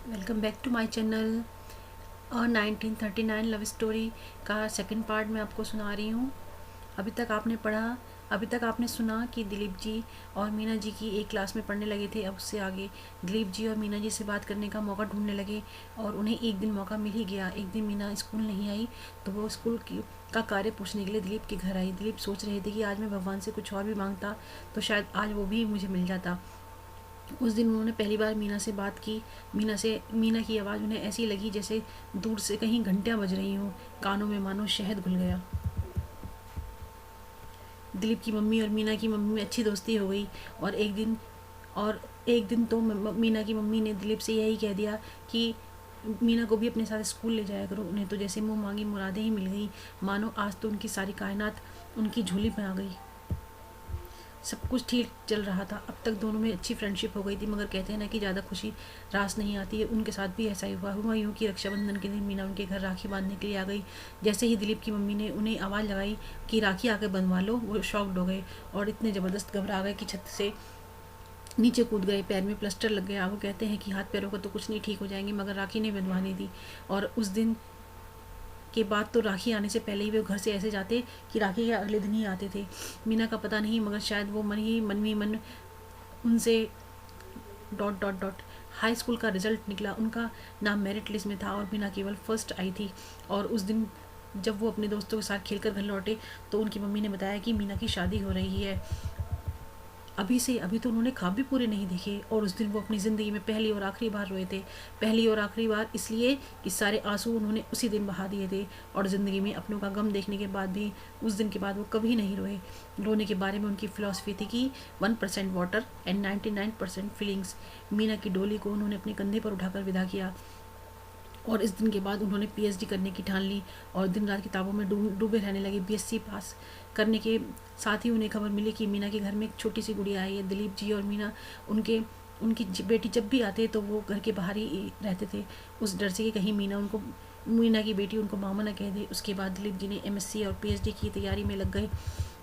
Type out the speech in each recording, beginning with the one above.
Welcome back to my channel. और 1939 love story का second part मैं आपको सुना रही हूँ। अभी तक आपने सुना कि दिलीप जी और मीना जी की एक क्लास में पढ़ने लगे थे। अब उससे आगे दिलीप जी और मीना जी से बात करने का मौका ढूंढने लगे और उन्हें एक दिन मौका मिल ही गया। एक दिन मीना स्कूल नहीं आई तो वो स्कूल की का कार्य पूछने के लिए दिलीप के घर आई। दिलीप सोच रहे थे कि आज मैं भगवान से कुछ और भी मांगता तो शायद आज वो भी मुझे मिल जाता। उस दिन उन्होंने पहली बार मीना से बात की। मीना की आवाज़ उन्हें ऐसी लगी जैसे दूर से कहीं घंटियां बज रही हों। कानों में मानो शहद घुल गया। दिलीप की मम्मी और मीना की मम्मी में अच्छी दोस्ती हो गई। और एक दिन तो मीना की मम्मी ने दिलीप से यही कह दिया कि मीना को भी अपने साथ स्कूल ले जाया करो। उन्हें तो जैसे मुंह मांगी मुरादें ही मिल गई, मानो आज तो उनकी सारी कायनात उनकी झोली में आ गई। सब कुछ ठीक चल रहा था। अब तक दोनों में अच्छी फ्रेंडशिप हो गई थी, मगर कहते हैं ना कि ज़्यादा खुशी रास नहीं आती है। उनके साथ भी ऐसा ही हुआ यूँ कि रक्षाबंधन के दिन मीना उनके घर राखी बांधने के लिए आ गई। जैसे ही दिलीप की मम्मी ने उन्हें आवाज़ लगाई कि राखी आके बंधवा लो, वो शॉक्ड हो गए और इतने ज़बरदस्त घबरा गए कि छत से नीचे कूद गए। पैर में प्लास्टर लग गया। वो कहते हैं कि हाथ पैरों का तो कुछ नहीं ठीक हो जाएंगे, मगर राखी नहीं बंधवानी थी। और उस दिन के बाद तो राखी आने से पहले ही वे घर से ऐसे जाते कि राखी के अगले दिन ही आते थे। मीना का पता नहीं, मगर शायद वो मन ही मन उनसे dot dot dot. High school का रिजल्ट निकला। उनका नाम मेरिट लिस्ट में था और मीना केवल फर्स्ट आई थी। और उस दिन जब वो अपने दोस्तों के साथ खेलकर घर लौटे तो उनकी मम्मी ने बताया कि मीना की शादी हो रही है। अभी तो उन्होंने ख्वाब भी पूरे नहीं देखे। और उस दिन वो अपनी ज़िंदगी में पहली और आखिरी बार रोए थे। पहली और आखिरी बार इसलिए कि सारे आंसू उन्होंने उसी दिन बहा दिए थे। और ज़िंदगी में अपनों का गम देखने के बाद भी उस दिन के बाद वो कभी नहीं रोए। रोने के बारे में उनकी फ़िलॉसफी थी कि 1% वाटर एंड 99% फीलिंग्स। मीना की डोली को उन्होंने अपने कंधे पर उठाकर विदा किया। और इस दिन के बाद उन्होंने पीएचडी करने की ठान ली और दिन रात किताबों में डूबे रहने लगे। बीएससी पास करने के साथ ही उन्हें खबर मिली कि मीना के घर में एक छोटी सी गुड़िया आई है। दिलीप जी और मीना उनकी बेटी जब भी आते तो वो घर के बाहर ही रहते थे, उस डर से कि कहीं मीना की बेटी उनको मामा ना कह दे। उसके बाद दिलीप जी ने एमएससी और पीएचडी की तैयारी में लग गए।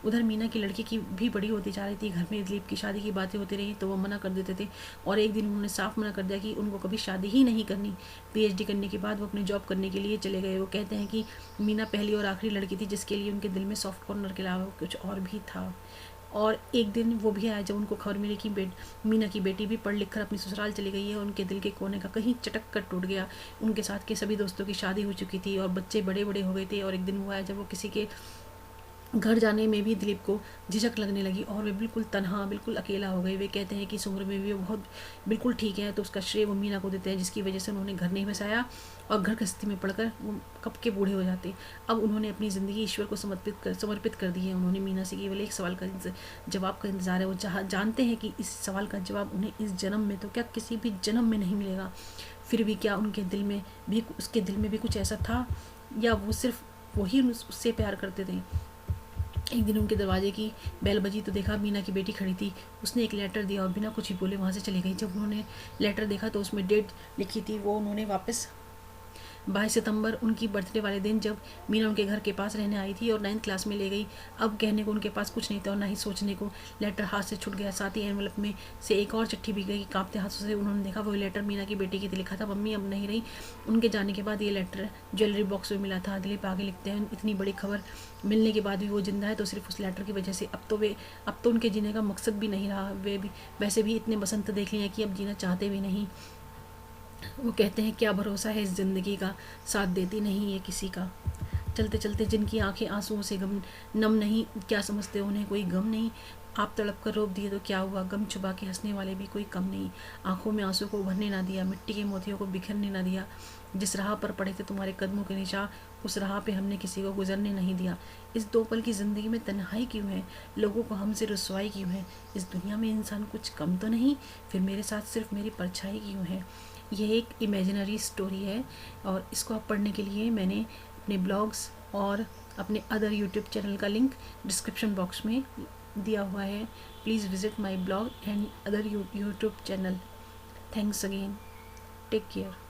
उधर मीना की लड़की की भी बड़ी होती जा रही थी। घर में दिलीप की शादी की बातें होती रही तो वो मना कर देते थे। और एक दिन उन्होंने साफ मना कर दिया कि उनको कभी शादी ही नहीं करनी। पीएचडी करने के बाद वो अपनी जॉब करने के लिए चले गए। वो कहते हैं कि मीना पहली और आखिरी लड़की थी जिसके लिए उनके दिल में सॉफ्ट कॉर्नर के अलावा कुछ और भी था। और एक दिन वो भी आया जब उनको खबर मिली कि मीना की बेटी भी पढ़ लिख कर अपनी ससुराल चली गई है। उनके दिल के कोने का कहीं चटक कर टूट गया। उनके साथ के सभी दोस्तों की शादी हो चुकी थी और बच्चे बड़े बड़े हो गए थे। और एक दिन वो आया जब वो किसी के घर जाने में भी दिलीप को झिझक लगने लगी और वे बिल्कुल तनहा, बिल्कुल अकेला हो गए। वे कहते हैं कि इस उम्र में भी वो बहुत बिल्कुल ठीक है, तो उसका श्रेय वो मीना को देते हैं, जिसकी वजह से उन्होंने घर नहीं बसाया और घर गृहस्थी में पढ़कर वो कब के बूढ़े हो जाते। अब उन्होंने अपनी ज़िंदगी ईश्वर को समर्पित कर दी है। उन्होंने मीना से केवल एक सवाल का जवाब का इंतज़ार है। वो जानते हैं कि इस सवाल का जवाब उन्हें इस जन्म में तो क्या किसी भी जन्म में नहीं मिलेगा। फिर भी क्या उसके दिल में भी कुछ ऐसा था, या वो सिर्फ वही उससे प्यार करते थे। एक दिन उनके दरवाजे की बेल बजी तो देखा मीना की बेटी खड़ी थी। उसने एक लेटर दिया और बिना कुछ भी बोले वहाँ से चली गई। जब उन्होंने लेटर देखा तो उसमें डेट लिखी थी। वो उन्होंने वापस 22 सितंबर उनकी बर्थडे वाले दिन जब मीना उनके घर के पास रहने आई थी और 9th क्लास में ले गई। अब कहने को उनके पास कुछ नहीं था और ना ही सोचने को। लेटर हाथ से छूट गया। साथ ही एनवलप में से एक और चिट्ठी भी गई। कांपते हाथों से उन्होंने देखा वही लेटर मीना की बेटी की थी। लिखा था, मम्मी अब नहीं रही। उनके जाने के बाद ये लेटर ज्वेलरी बॉक्स में मिला था। दिलीप आगे लिखते हैं, इतनी बड़ी खबर मिलने के बाद भी वो जिंदा है तो सिर्फ उस लेटर की वजह से। अब तो उनके जीने का मकसद भी नहीं रहा। वे भी वैसे भी इतने बसंत देख लिए हैं कि अब जीना चाहते भी नहीं। वो कहते हैं, क्या भरोसा है इस ज़िंदगी का, साथ देती नहीं है किसी का। चलते चलते जिनकी आंखें आंसुओं से नम नहीं, क्या समझते हो उन्हें कोई गम नहीं। आप तड़प कर रोक दिए तो क्या हुआ, गम छुपा के हंसने वाले भी कोई कम नहीं। आंखों में आंसू को उभरने ना दिया, मिट्टी के मोतियों को बिखरने ना दिया। जिस राह पर पड़े थे तुम्हारे कदमों के निशान, उस राह पे हमने किसी को गुजरने नहीं दिया। इस 2 पल की ज़िंदगी में तन्हाई क्यों है, लोगों को हमसे रुसवाई क्यों है। इस दुनिया में इंसान कुछ कम तो नहीं, फिर मेरे साथ सिर्फ मेरी परछाई क्यों है। यह एक इमेजिनरी स्टोरी है और इसको आप पढ़ने के लिए मैंने अपने ब्लॉग्स और अपने अदर यूट्यूब चैनल का लिंक डिस्क्रिप्शन बॉक्स में दिया हुआ है। Please visit my blog and other YouTube channel. Thanks again. Take care.